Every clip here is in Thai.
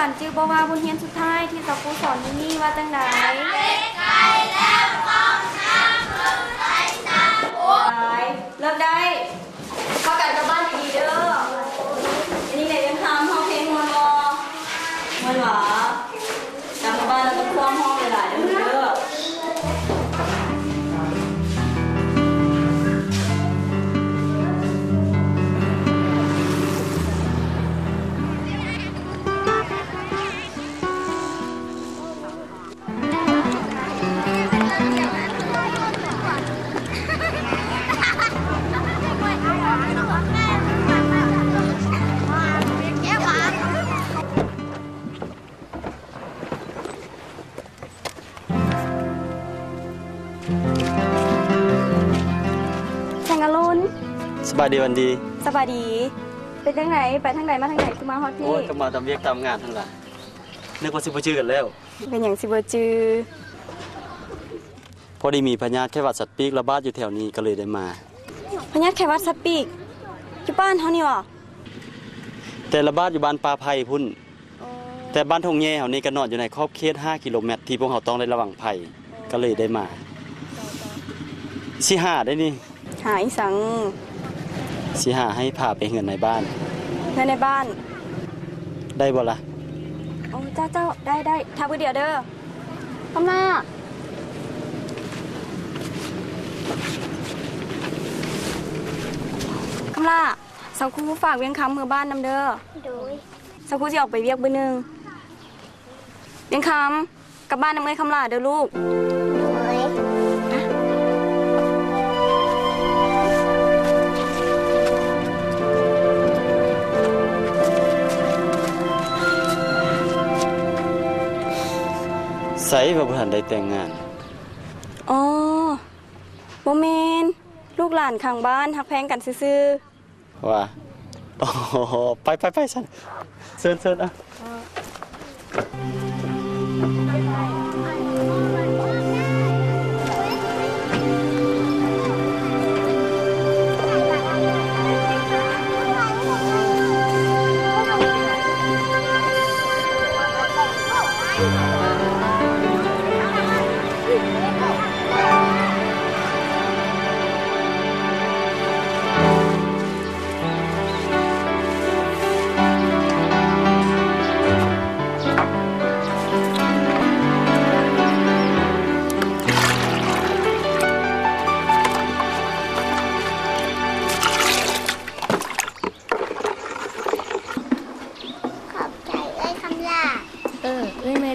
านจื้อบ่ว่าบทเรียนสุดท้ายที่ครูสอนนี่ว่าจังได๋เลิกได้เข้ากันกับบ้านดีๆเด้ออันนี้ไหนยังทำห้องเพลงมันบ่มันหวาจำกับบ้านแล้วก็คว่ำห้องหลายๆเด้อสบายดีวันดีสบายดีเป็นทางไหนไปทางไหนมาทางไหนคือมาฮอตนี่โอ้ยก็มาทำเวียกทำงานทั้งหลายนึกว่าสิบ่จื้อกันแล้วเป็นอย่างสิบ่จื้อพอดีมีพญาติไข้หวัดสัตว์ปีกระบาดอยู่แถวนี้ก็เลยได้มาพญาติไข้หวัดสัตว์ปีกอยู่บ้านเฮานี่หรอแต่ระบาดอยู่บ้านปลาไผ่พุ่นแต่บ้านทงแย่เฮานี่ก็นอนอยู่ในขอบเขต5กิโลเมตรที่พวกเฮาต้องได้ระวังภัยก็เลยได้มาสิหาได้นี่หาอีสังสิหาให้พาไปเงินในบ้านในบ้านได้บ่ล่ะโอ้เจ้าได้ทักไปเดี๋ยวเด้อคำล่าคำล่าสังคูฝากเวียงคำมือบ้านนำเด้อโดยสังคูจะออกไปเวียกเบอร์1เวียงคำกลับบ้านนำเอ้ยคำล่าเด้อลูกใส่ว่าบ่ทันได้แต่งงานอ๋อบ่แม่นลูกหลานข้างบ้านฮักแพงกันซื่อๆว่าโอ้ไปซั่นเชิญอ่ะ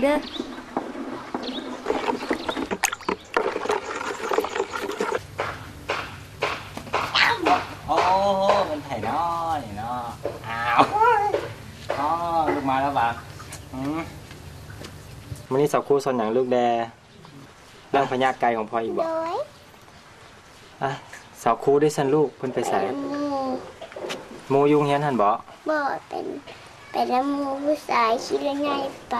เด้อโอ้โหมันไถ่น้อยเนาะอ้าวอ๋อลูกมาแล้วป่ะวันนี้สาวครูสอนอย่างลูกแดเรื่องพญาไก่ของพ่ออีกบ่สาวครูได้สันลูกเพิ่นไปใส่โมยุงเฮียนหันบ่เป็นน้ำมูผู้ชายชื่อง่ายไป